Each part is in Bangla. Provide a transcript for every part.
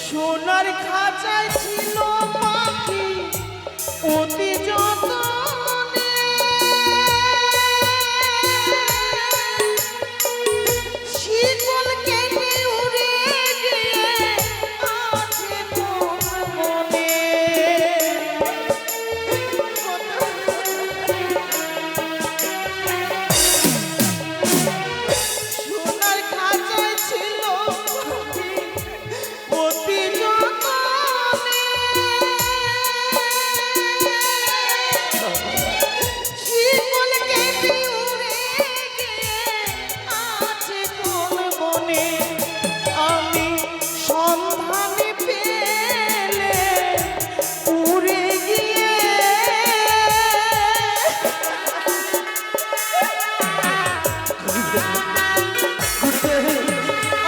সোনার খাঁচায় ছিল পাখি অতি যতনে, শিকল কেটে উড়ে গিয়ে আছে তোর মনে। সোনার খাঁচায় ছিল পাখি অতি যতনে, শিকল কেটে উড়ে গিয়ে আছে কোন বনে। আমি সন্ধানে পেলে উড়ে গিয়ে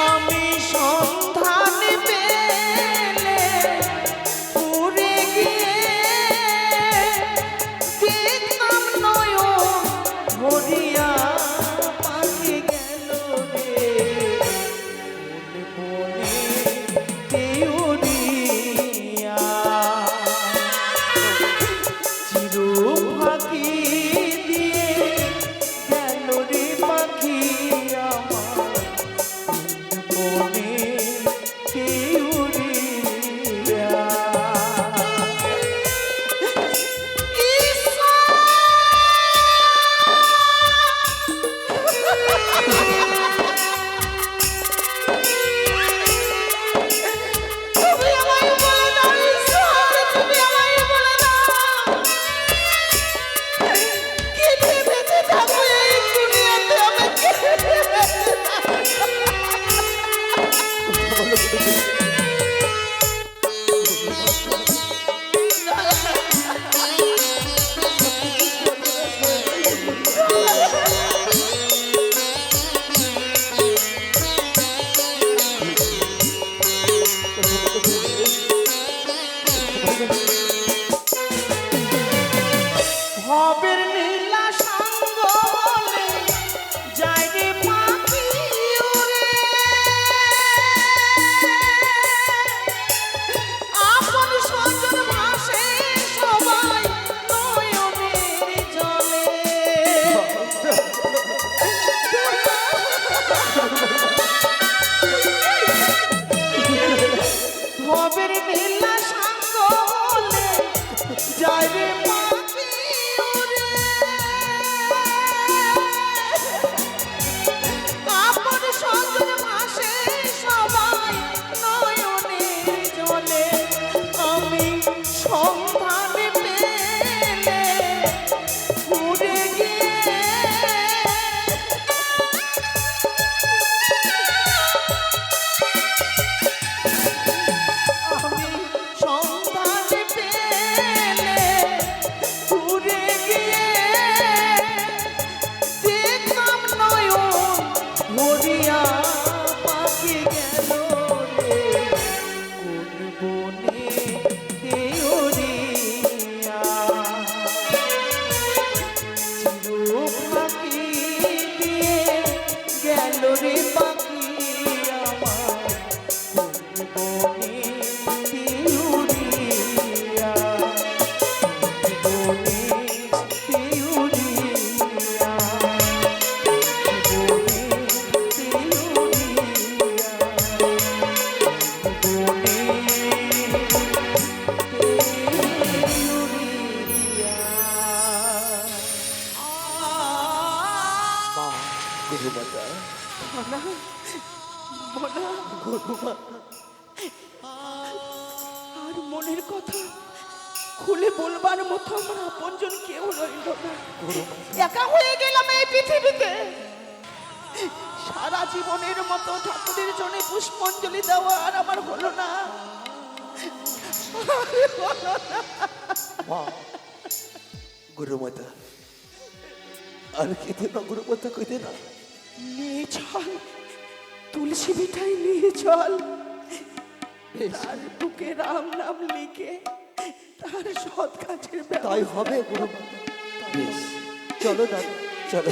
আমি সন্ধানে পেলে উড়ে গিয়ে দেখতাম নয়ন ভরিয়া পাখি গেল রে বনে বনে উড়িয়া। চির ফাঁকি দিয়ে গেল রে পাখি আমার বনে উড়িয়া। তুমি আমায় বলে দাও ঈশ্বর, তুমি আমায় বলে দাও কি ভেবেছে থাকবো এই দুনিয়াতে, আমি কি ভবের নীলা সাঙ্গ হলে যায় রে পাখি উড়ে, আপন স্বজন ভাসে সবাই নয়নের জলে। ভবের নীলা সাঙ্গ হলে যায় রে পাখি উড়ে, আপন স্বজন ভাসে সবাই নয়নের জলে। আমি সন্ধানে পেলে উড়ে গিয়ে আমি সন্ধানে পেলে উড়ে গিয়ে দেখলাম নয়ন ভরিয়া পাখি গেল রে কোন বনে উড়িয়া। চির ফাঁকি দিয়ে গেল রে পাখি আমার বনে উড়িয়া, বনে উড়িয়া, বনে আর মনের কথা খুলে বলবার মতো আমার আপনজন কেউ রইল না। একা হয়ে গেলাম এই পৃথিবীতে। সারা জীবনের মতো ঠাকুরের জন্য পুষ্পাঞ্জলি দেওয়া আর আমার হলো না। গুরুমাতা আর কেঁদে না, গুরুমাতা কেঁদে না। নিছল তুলসী মিঠাই নিয়ে চল, তার বুকে রাম নাম লিখে তার সৎ কাজের তাই হবে গুরুমাতা। বেশ, চলো দাদা, চলো।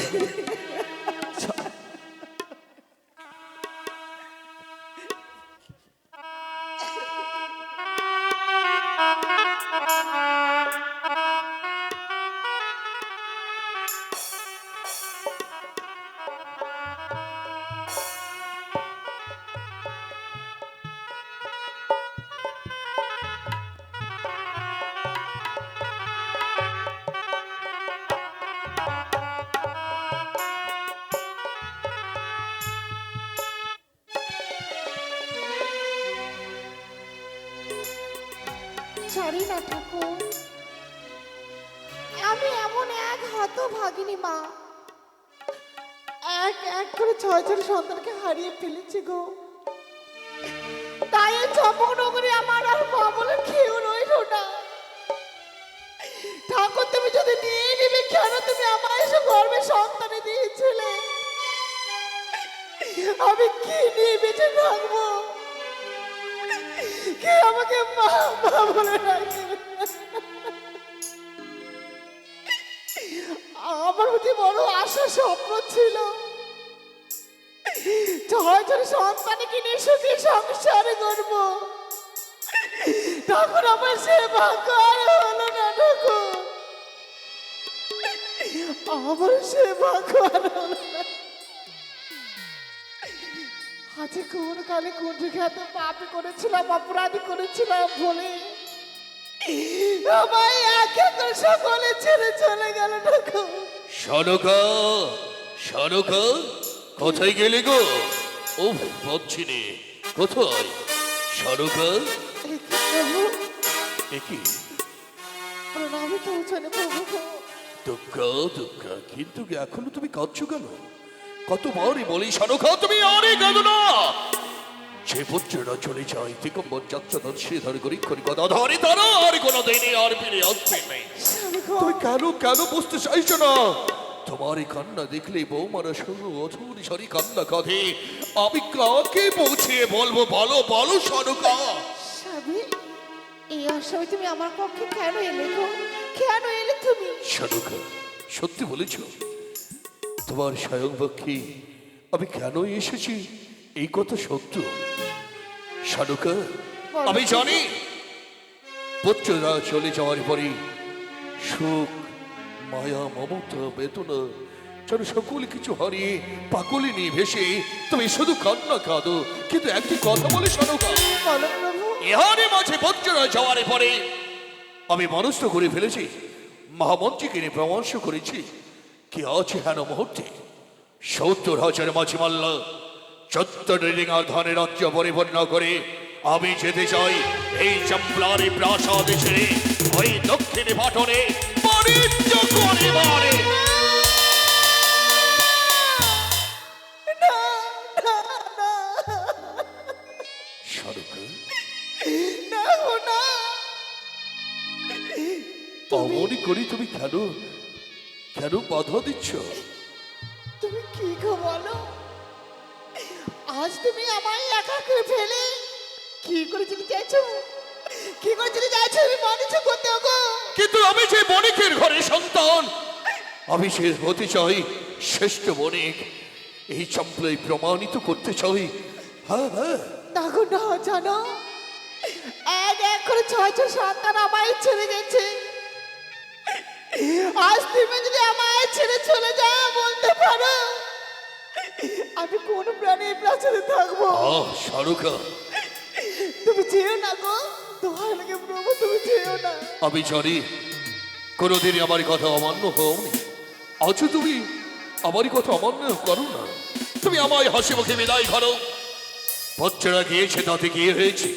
জানি না ঠাকুর, আমি এমন এক হতভাগিনী মা, এক এক করে 6 সন্তানকে হারিয়ে ফেলেছি গো। তাই চম্পকনগরে আমার আর মা বলে কেউ রইল না। ঠাকুর, তুমি যদি নিয়ে নিবে, কেন তুমি আমার এসে গর্বে সন্তানে দিয়েছিলে? আমি কি নিয়ে বেঁচে থাকবো? কে আমাকে মা মা বলে ডাকে? আমার প্রতি বড় আশা স্বপ্ন ছিল, 6 সন্তানকে নিয়ে সুখী সংসারে করব। তখন আমার সে ভাগ্য আর হলো না ঠাকুর, আমার সে ভাগ্য আর হলো না। আজকে কোন কালে কোন খ্যাত পাপি করেছিলাম, অপরাধী করেছিলাম বলে আমায় এক এক করে সকলে ছেড়ে চলে গেল ঠাকুর। সনকা, সনকা, কোথায় গেলে গো? ও পাচ্ছি নে, কোথায় সনকা? একই প্রণামী তো উঠোনে প্রভু গো। দুঃখা দুঃখা, কিন্তু এখনো তুমি কাঁদছো কেন? কতবারই বলি সনকা, তুমি আরে কাঁদো না। যে পুত্ররা চলে যায় দিগম্বর যাত্রাধর শ্রীধর গরিক্ষরি গদাধরে, তারা আর কোনো দিনই আর ফিরে আসবে নাই। তুমি কেন কেন বুঝতে চাইছো না? তোমার এই কান্না দেখলে বৌমারা শুধু অধুর সরি কান্না কাঁদে। আমি কাকে পৌঁছিয়ে বলবো? বলো বলো সনকা। স্বামী, এই অসময় তুমি আমার পক্ষে কেন এলে গো? কেন এলে তুমি? সনকা, সত্যি বলেছ? তোমার স্বয়ং পক্ষে আমি কেন এসেছি এই কথা সত্য। সনকা, আমি জানি পুত্ররা চলে যাওয়ার পরে সুখ, মায়া, মমতা, বেদনা যেন সকল কিছু হারিয়ে পাকলে নিয়ে ভেসে তুমি শুধু কান্না কাঁদো। কিন্তু একটি কথা বলে সনকা, বলো প্রভু। ইহারে মাঝে পুত্ররা যাওয়ার পরে আমি মনস্থ করে ফেলেছি, মহামন্ত্রীকে নিয়ে পরামর্শ করেছি কি আছে হেন মুহূর্তে 70,000 মাঝি মাল্লা 14 রিঙার ধানের রাজ্য পরিপূর্ণ করে আমি যেতে চাই এই চম্পলারে প্রাসাদে ছেড়ে ওই দক্ষিণে পাটনে বাণিজ্য করিবারে। সরকার, না গো না। অমনি করি তুমি কেন কেন বাধা দিচ্ছ? তুমি কি গো বলো? আজ তুমি আমায় একা করে ফেলে কি করে যেতে চাইছো? কি করে যেতে চাইছো? আমি মানুষ করতে গো। কিন্তু আমি যে বণিকের ঘরে সন্তান, আমি সে হতে চাই শ্রেষ্ঠ বণিক। এই চম্পলাই প্রমাণিত করতে চাই। হ্যাঁ হ্যাঁ, না গো না, জানো এক এক করে 6 সন্তান আমায় ছেড়ে গেছে। আজ তুমি যদি আমায় ছেড়ে চলে যাও, বলতে পারো আমি কোন প্রাণে এই প্রাসাদে থাকবো? সরকা, তুমি যেও না গো, তোমার লাগে প্রভু, তুমি যেও না। আমি জানি কোনোদিনই আমার কথা অমান্য হওনি। আজও তুমি আমারই কথা অমান্য করো না। তুমি আমায় হাসি মুখে বিদায় করো। বচ্চারা গিয়েছে তাতে গিয়ে হয়েছে।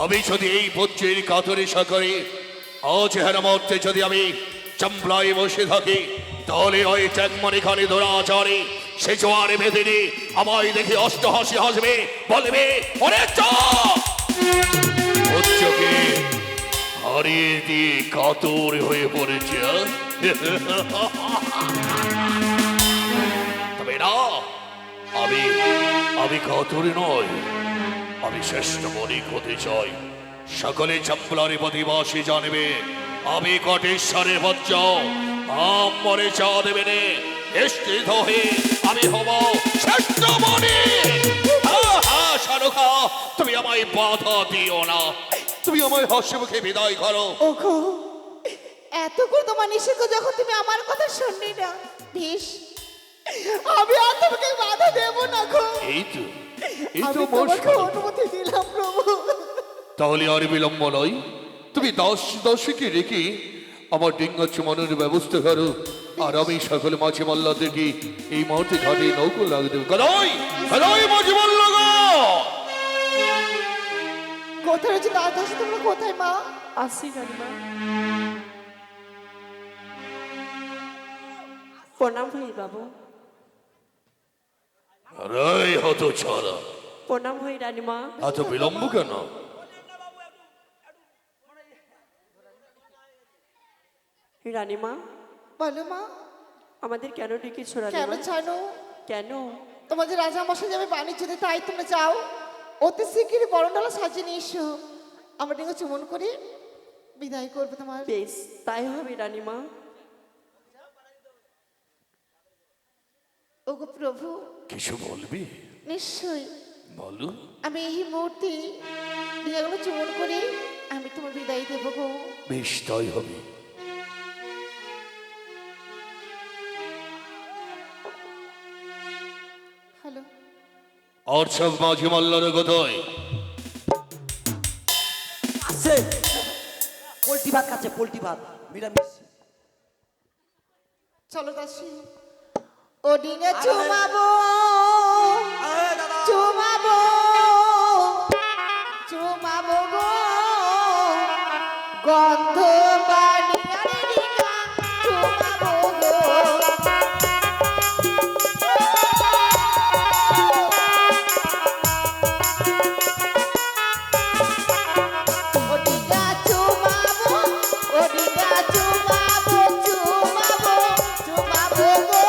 আমি যদি এই বচ্চের কাতরে সাকারে আজ হেন মুহূর্তে যদি আমি চম্পলায় বসে থাকি, তাহলে ওই চ্যাংমনে খানে ধরা আচারে সে জোয়ারে বেঁধে নে আমায় দেখে অষ্ট হাসি হাসবে, বলবে ওরে বচ্চকে হারিয়ে দিয়ে কাতর হয়ে পড়েছে। তবে না, আমি আমি কাতরে নয়, আমি শ্রেষ্ঠ বণিক হতে চাই। সকলে চাম্পলারে প্রতিবাসী জানবে আমি কটেশ্বরের বজ্র, মরে চা দেবে নে নিশ্চিত হয়ে আমি হব শ্রেষ্ঠ বণিক। শারুখা, তুমি আমায় বাধা দিও না, তুমি আমায় হাসি মুখে বিদায় করো। ওগো, এত করে তোমার নিষেধ যখন তুমি আমার কথা শুনলি না, বেশ, আমি আর তোমাকে বাধা দেব না গো। এই তো আমি মোর তোমাকে শারুখা। অনুমতি দিলাম প্রভু। তাহলে আর বিলম্ব নয়, তুমি দাসীকে রেখে আমার ডিঙ্গা চুমানোর ব্যবস্থা করো, আর আমি সকল মাঝে মাল্লাদেরকে এই মুহূর্তে ঘাটে নৌকো লাগিয়ে দেবো। কালাই কালাই মাঝে মাল্লা গো! কোথায় রয়েছে দাস, তোমরা কোথায় মা? আসি রানীমা। প্রণাম হই বাবু, আরে হত ছাড়া, প্রণাম হই রানীমা। এত বিলম্ব কেন? রানীমা, বলো মা, আমাদের কেন ডেকেছো কেন রানীমা? জানো? কেন? তোমাদের রাজা মশাই যাবে বাণিজ্যতে, তাই তোমরা যাও, অতি শিগগিরই বরণডালা সাজিয়ে নিয়ে এসো। আমরা ডিঙ্গা চুমন করে বিদায় করবো তোমার। বেশ, তাই হবে রানীমা। ওগো প্রভু, কিছু বলবি? নিশ্চয়ই। বলো। আমি এই মুহূর্তে ডিঙ্গাগুলো চুমন করে আমি তোমার বিদায় দেবো গো। বেশ, তাই হবে। হ্যালো, আর সব মাঝে মাল্লার কোথায়? আছে পোল্ট্রি ভাত খাচ্ছে, পোল্ট্রি ভাত নিরামিষ। চলো দাসী। ও ডিঙ্গা চুমাবো, আরে দাদা, চুমাবো, চুমাবো গো, গন্ধ বাড়ি আরে ডিঙ্গা চুমাবো গো। ও ডিঙ্গা চুমাবো, ও ডিঙ্গা চুমাবো, চুমাবো, চুমাবো গো,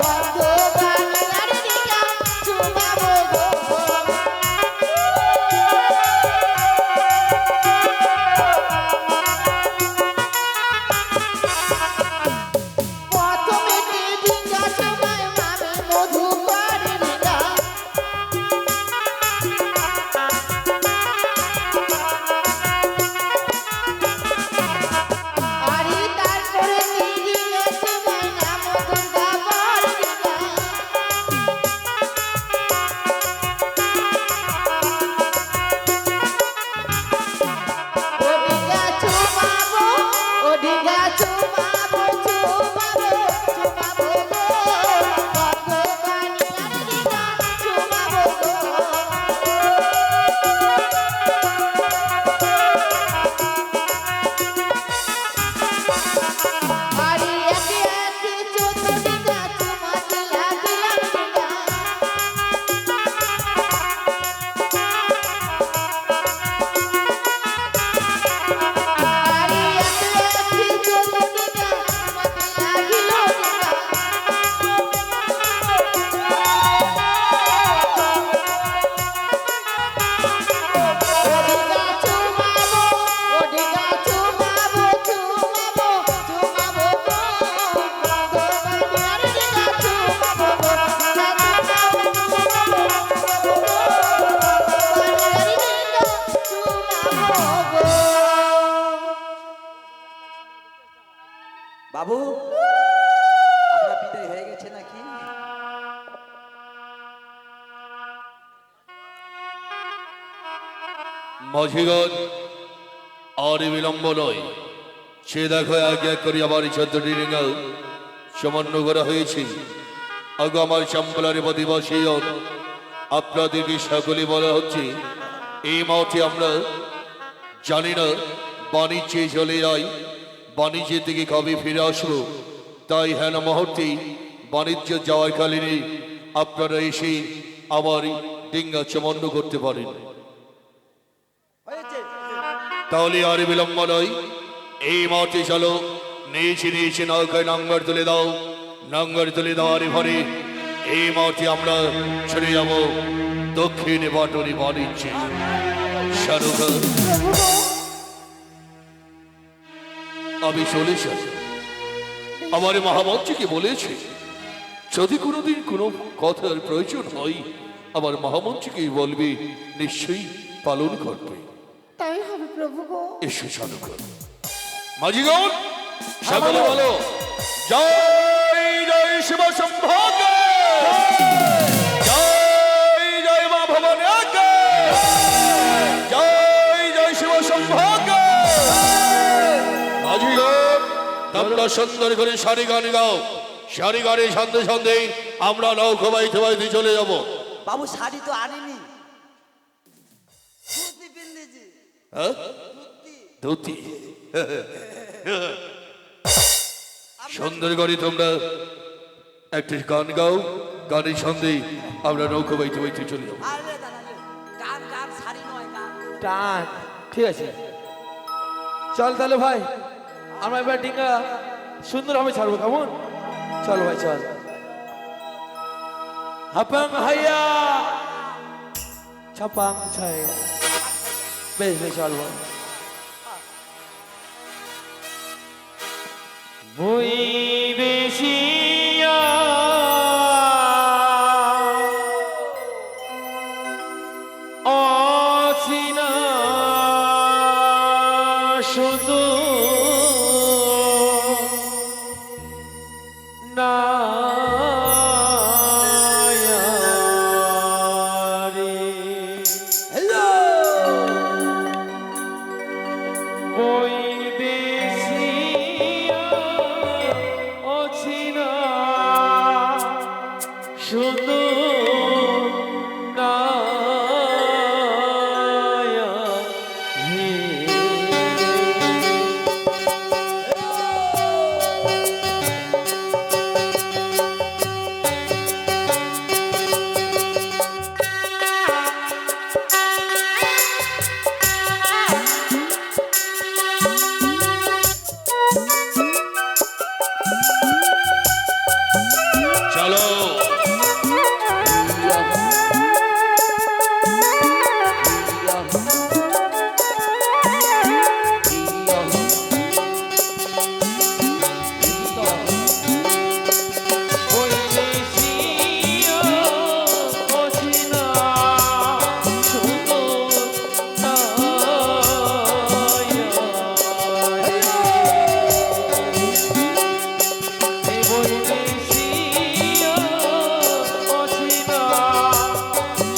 গন্ধ বাড়ি আরে ডিঙ্গা চুমাবো গো। প্রথমে ডিঙ্গা চুমায় মামি মধু করে ডিঙ্গা, আরে তারপরে ডিঙ্গা চুমায় না মধুটা করে ডিঙ্গা। ও ডিঙ্গা চুমাবো, ও ডিঙ্গা চুমাবো, চুমাবো, চুমাবো গো, গন্ধ বাড়ি আরে ডিঙ্গা চুমাবো গো। আরে একে একে চোদ্দ ডিঙ্গা চুমাতে লাগলাম ডিঙ্গা, আরে একে একে চোদ্দ ডিঙ্গা চুমাতে লাগিল ডিঙ্গা। ও ডিঙ্গা চুমাবো, ও ডিঙ্গা চুমাবো, চুমাবো, চুমাবো গো, গন্ধ বাড়ি আরে ডিঙ্গা চুমাবো গো, ডিঙ্গা চুমাবো, চুমাবো, চুমাবো গো, গন্ধ বাড়ি আরে ডিঙ্গা চুমাবো গো। বাবু আপনার বিদায় হয়ে গেছে নাকি? মাঝিগণ, আর বিলম্ব নয়, সে দেখো এক এক করে আবার 14টি ডিঙ্গা সমান্য করা হয়েছে। আগে আমার চাম্পলারে প্রতিবাসী আপনাদেরকে সকলে বলা হচ্ছে, এই মাঠে আমরা জানি না বাণিজ্যে চলে যাই, বাণিজ্যের থেকে কবে ফিরে আসবো, তাই হেন মুহূর্তে বাণিজ্য যাওয়ার কালীনে আপনারা এসে আমার ডিঙ্গা চমান্য করতে পারেন। হয়েছে তাহলে আর বিলম্ব নয়, এই মাঠে চলো। নিয়েছি নৌকায় নাঙ্গর তুলে দাও, নাঙ্গর তুলে দেওয়ার পরে এই মুহূর্তে আমরা ছেড়ে যাব দক্ষিণ বাটরি বাণিজ্যে। শারুখা, আমি চলেছি। আমার মহামন্ত্রীকে বলেছি যদি কোনোদিন কোনো কথার প্রয়োজন হয় আমার মহামন্ত্রীকেই বলবে, নিশ্চয়ই পালন করবে। তাই হবে প্রভু গো। এসো শারুখা। মাঝিগণ সকলে বলো জয় জয় শিব সম্ভোগ, জয় জয় মা ভবানী, জয় জয় শিব সম্ভোগ। মাঝিগণ তোমরা সুন্দর করে সারি গান গাও। সারি গানে সন্ধে সন্ধে আমরা নৌকো বাইতে বাইতে চলে যাব। বাবু শাড়ি তো আনিনি, ধুতি পিন্দেছি। হ্যাঁ ধুতি। সুন্দর করে তোমরা একটা গান গাও, গানের সন্ধে আমরা নৌকো বাইতে বাইতে চলে যাবো। আরে দাঁড়ালে গান গান শাড়ি নয় গান। টান ঠিক আছে, চল তাহলে ভাই আমরা এবার ডিঙ্গা সুন্দরভাবে ছাড়বো, কেমন? চল ভাই চল। হাপাং হাইয়া ছাপাং ছায়া, বেশ বেশ চল ভাই। বৈদেশিয়া অচিনা শুধু নায়ারে হ্যালো বৈদেশিয়া অচিনা শুধু চলো বৈদেশিয়া অচিনা শুধু বৈদেশিয়া অচিনা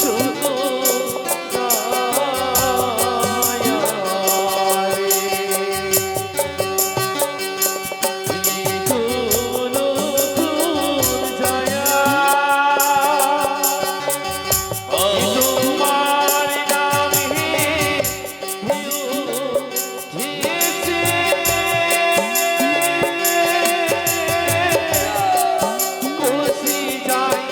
শুধু তোমার নামে খুশি যাই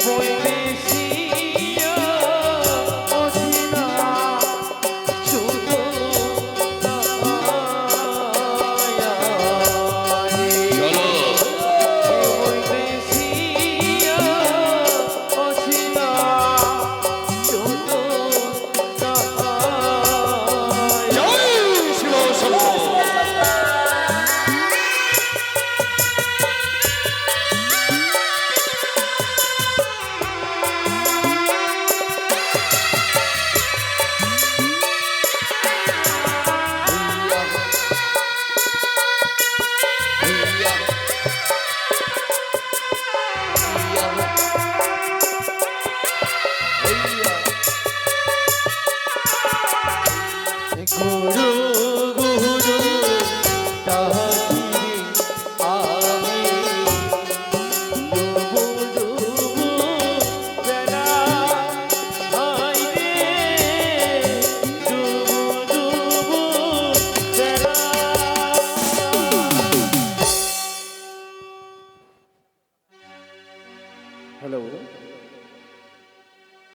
বৈদেশিয়া অচিনা শুধু চলো বৈদেশিয়া অচিনা শুধু জয় শিব সম্ভোগ। গুরু